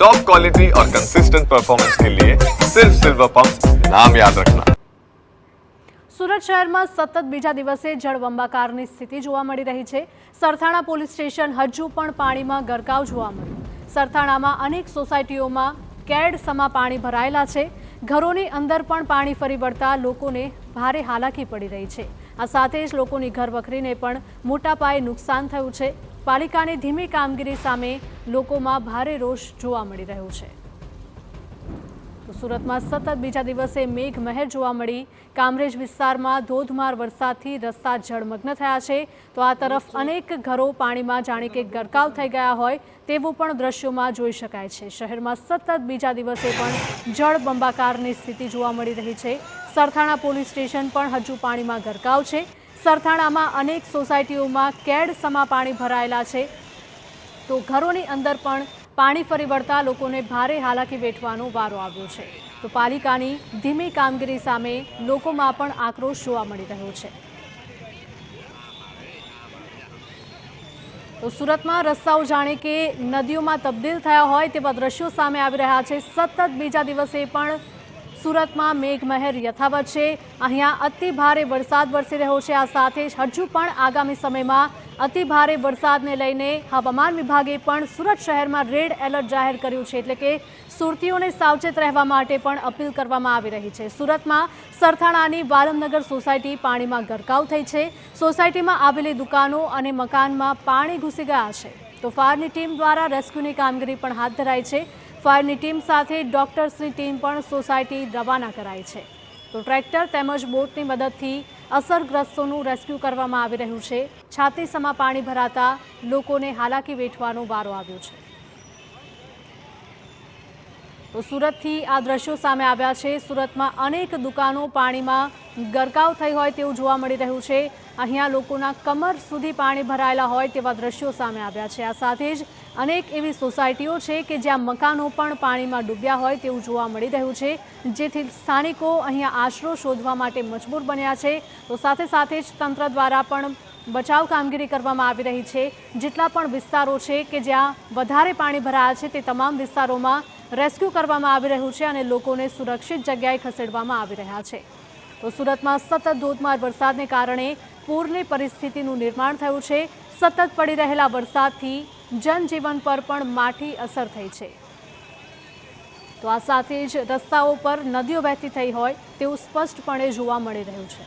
Top quality और consistent performance के लिए सिर्फ सिल्वर पंप नाम याद रखना। સુરત શહેરમાં સતત બીજા દિવસે જળબંબાકારની સ્થિતિ જોવા મળી રહી છે। સરથાણા પોલીસ સ્ટેશન હજુ પણ પાણીમાં ગરકાવ જોવા મળ્યું। સરથાણામાં અનેક સોસાયટીઓમાં કેડ સમા પાણી ભરાયેલા છે। ઘરોની અંદર પણ પાણી ફરી વળતા લોકોને ભારે હાલાકી પડી રહી છે। આ સાથે જ લોકોની ઘરવખરીને પણ મોટા પાયે નુકસાન થયું છે। પાલિકાની ધીમી કામગીરી સામે લોકોમાં ભારે રોષ જોવા મળી રહ્યો છે। સુરતમાં સતત બીજા દિવસે મેઘમહેર જોવા મળી। કામરેજ વિસ્તારમાં ધોધમાર વરસાદથી રસ્તા જળમગ્ન થયા છે, તો આ તરફ અનેક ઘરો પાણીમાં જાણે કે ગરકાવ થઈ ગયા હોય તેવું પણ દ્રશ્યોમાં જોઈ શકાય છે। શહેરમાં સતત બીજા દિવસે પણ જળબંબાકારની સ્થિતિ જોવા મળી રહી છે। સરથાણા પોલીસ સ્ટેશન પણ હજુ પાણીમાં ગરકાવ છે। સરથાણામાં અનેક સોસાયટીઓમાં કેડ સમા પાણી ભરાયેલા છે, તો ઘરોની અંદર પણ પાણી ફરી વળતા લોકોને ભારે હાલાકી વેઠવાનો વારો આવ્યો છે। તો પાલિકાની ધીમી કામગીરી સામે લોકોમાં પણ આક્રોશ જોવા મળી રહ્યો છે। તો સુરતમાં રસ્તાઓ જાણે કે નદીઓમાં તબદીલ થયા હોય તેવા દ્રશ્યો સામે આવી રહ્યા છે। સતત બીજા દિવસે પણ સુરતમાં મેઘમહેર યથાવત છે। અહીંયા અતિ ભારે વરસાદ વરસી રહ્યો છે। આ સાથે જ હજુ પણ આગામી સમયમાં અતિ ભારે વરસાદને લઈને હવામાન વિભાગે પણ સુરત શહેરમાં રેડ એલર્ટ જાહેર કર્યું છે, એટલે કે સુરતીઓને સાવચેત રહેવા માટે પણ અપીલ કરવામાં આવી રહી છે। સુરતમાં સરથાણાની વાલમનગર સોસાયટી પાણીમાં ગરકાવ થઈ છે। સોસાયટીમાં આવેલી દુકાનો અને મકાનમાં પાણી ઘૂસી ગયા છે, તો ફાયરની ટીમ દ્વારા રેસ્ક્યુની કામગીરી પણ હાથ ધરાઈ છે। ફાયરની ટીમ સાથે ડોક્ટર્સની ટીમ પણ સોસાયટી રવાના કરાઈ છે, તો ટ્રેક્ટર તેમજ બોટની મદદથી અસરગ્રસ્તોનું રેસ્ક્યુ કરવામાં આવી રહ્યું છે। છાતી સમા પાણી ભરાતા લોકોને હાલાકી વેઠવાનો વારો આવ્યો છે। તો સુરતથી આ દ્રશ્યો સામે આવ્યા છે। સુરતમાં અનેક દુકાનો પાણીમાં ગરકાવ થઈ હોય તેવું જોવા મળી રહ્યું છે। અહીંયા લોકોના કમર સુધી પાણી ભરાયેલા હોય તેવા દ્રશ્યો સામે આવ્યા છે। આ સાથે જ અનેક એવી સોસાયટીઓ છે કે જ્યાં મકાનો પણ પાણીમાં ડૂબ્યા હોય તેવું જોવા મળી રહ્યું છે, જેથી સ્થાનિકો અહીંયા આશરો શોધવા માટે મજબૂર બન્યા છે। તો સાથે સાથે જ તંત્ર દ્વારા પણ બચાવ કામગીરી કરવામાં આવી રહી છે। જેટલા પણ વિસ્તારો છે કે જ્યાં વધારે પાણી ભરાયા છે તે તમામ વિસ્તારોમાં રેસ્ક્યુ કરવામાં આવી રહ્યું છે અને લોકોને સુરક્ષિત જગ્યાએ ખસેડવામાં આવી રહ્યા છે। તો સુરતમાં સતત ધોધમાર વરસાદને કારણે પૂરની પરિસ્થિતિનું નિર્માણ થયું છે। સતત પડી રહેલા વરસાદથી જનજીવન પર પણ માઠી અસર થઈ છે। તો આ સાથે જ રસ્તાઓ પર નદીઓ વહેતી થઈ હોય તેવું સ્પષ્ટપણે જોવા મળી રહ્યું છે।